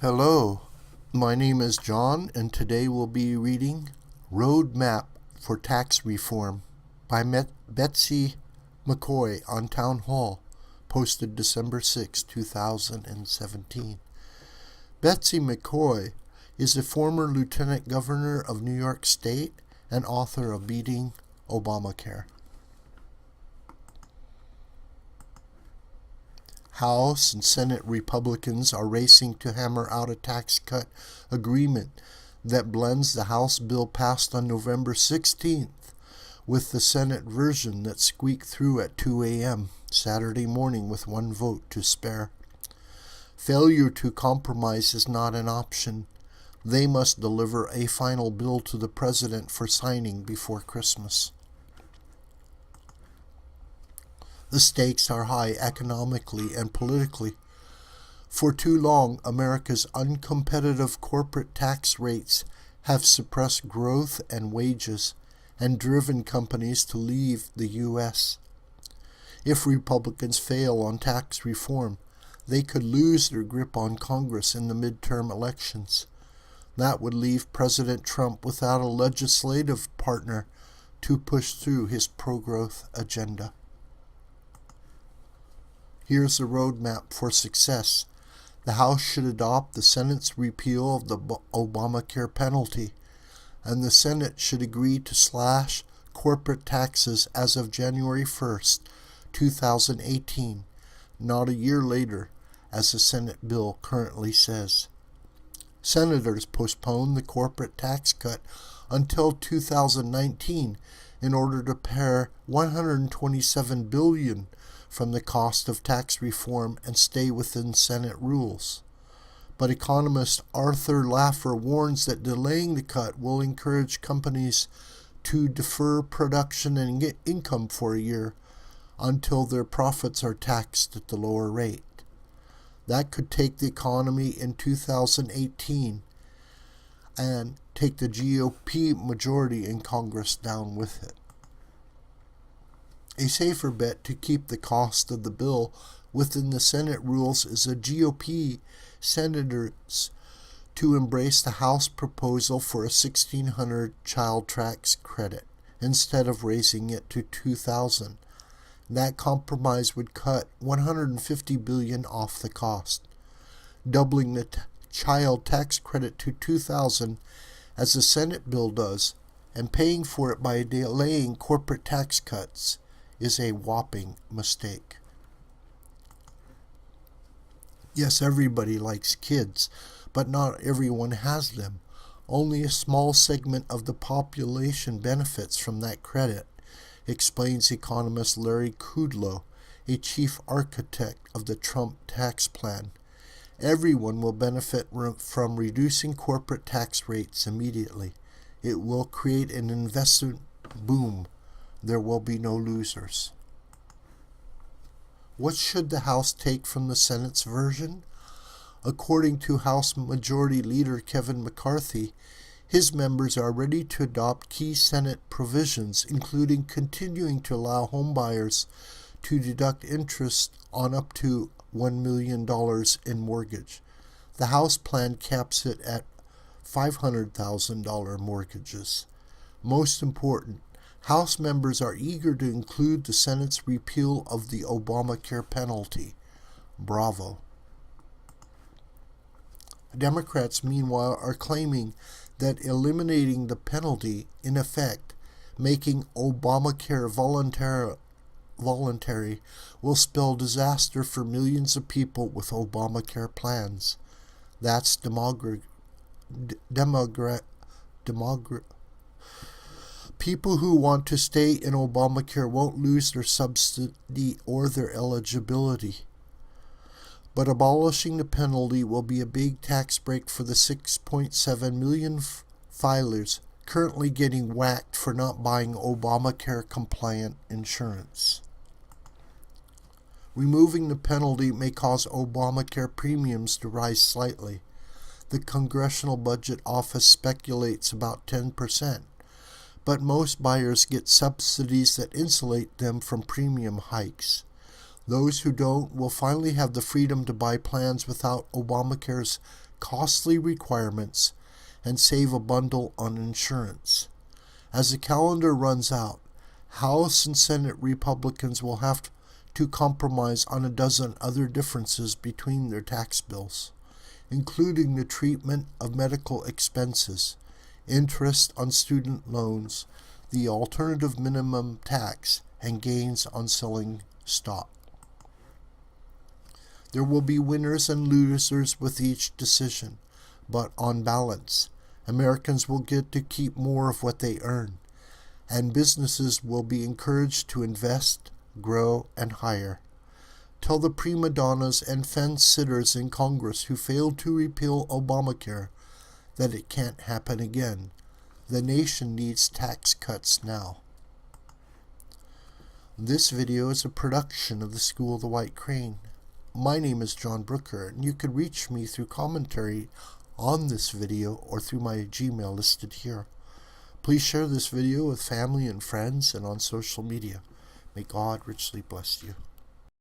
Hello, my name is John, and today we'll be reading Roadmap for Tax Reform by Betsy McCaughey on Townhall, posted December 6, 2017. Betsy McCaughey is a former lieutenant governor of New York State and author of Beating Obamacare. House and Senate Republicans are racing to hammer out a tax cut agreement that blends the House bill passed on November 16th with the Senate version that squeaked through at 2 a.m. Saturday morning with one vote to spare. Failure to compromise is not an option. They must deliver a final bill to the president for signing before Christmas. The stakes are high economically and politically. For too long, America's uncompetitive corporate tax rates have suppressed growth and wages and driven companies to leave the U.S. If Republicans fail on tax reform, they could lose their grip on Congress in the midterm elections. That would leave President Trump without a legislative partner to push through his pro-growth agenda. Here's the roadmap for success. The House should adopt the Senate's repeal of the Obamacare penalty, and the Senate should agree to slash corporate taxes as of January 1st, 2018, not a year later, as the Senate bill currently says. Senators postponed the corporate tax cut until 2019 in order to pare $127 billion from the cost of tax reform and stay within Senate rules. But economist Arthur Laffer warns that delaying the cut will encourage companies to defer production and get income for a year until their profits are taxed at the lower rate. That could take the economy in 2018 and take the GOP majority in Congress down with it. A safer bet to keep the cost of the bill within the Senate rules is a GOP senators to embrace the House proposal for a $1,600 child tax credit instead of raising it to $2,000. That compromise would cut $150 billion off the cost. Doubling the child tax credit to $2,000 as the Senate bill does, and paying for it by delaying corporate tax cuts, is a whopping mistake. Yes, everybody likes kids, but not everyone has them. Only a small segment of the population benefits from that credit, explains economist Larry Kudlow, a chief architect of the Trump tax plan. Everyone will benefit from reducing corporate tax rates immediately. It will create an investment boom. There will be no losers. What should the House take from the Senate's version? According to House Majority Leader Kevin McCarthy, his members are ready to adopt key Senate provisions, including continuing to allow homebuyers to deduct interest on up to $1 million in mortgage. The House plan caps it at $500,000 mortgages. Most important, House members are eager to include the Senate's repeal of the Obamacare penalty. Bravo. Democrats, meanwhile, are claiming that eliminating the penalty, in effect, making Obamacare voluntary, will spell disaster for millions of people with Obamacare plans. That's People who want to stay in Obamacare won't lose their subsidy or their eligibility. But abolishing the penalty will be a big tax break for the 6.7 million filers currently getting whacked for not buying Obamacare-compliant insurance. Removing the penalty may cause Obamacare premiums to rise slightly. The Congressional Budget Office speculates about 10%. But most buyers get subsidies that insulate them from premium hikes. Those who don't will finally have the freedom to buy plans without Obamacare's costly requirements and save a bundle on insurance. As the calendar runs out, House and Senate Republicans will have to compromise on a dozen other differences between their tax bills, including the treatment of medical expenses, interest on student loans, the alternative minimum tax, and gains on selling stock. There will be winners and losers with each decision, but on balance, Americans will get to keep more of what they earn, and businesses will be encouraged to invest, grow, and hire. Tell the prima donnas and fence-sitters in Congress who failed to repeal Obamacare that it can't happen again. The nation needs tax cuts now. This video is a production of the School of the White Crane. My name is John Brooker, and you can reach me through commentary on this video or through my Gmail listed here. Please share this video with family and friends and on social media. May God richly bless you.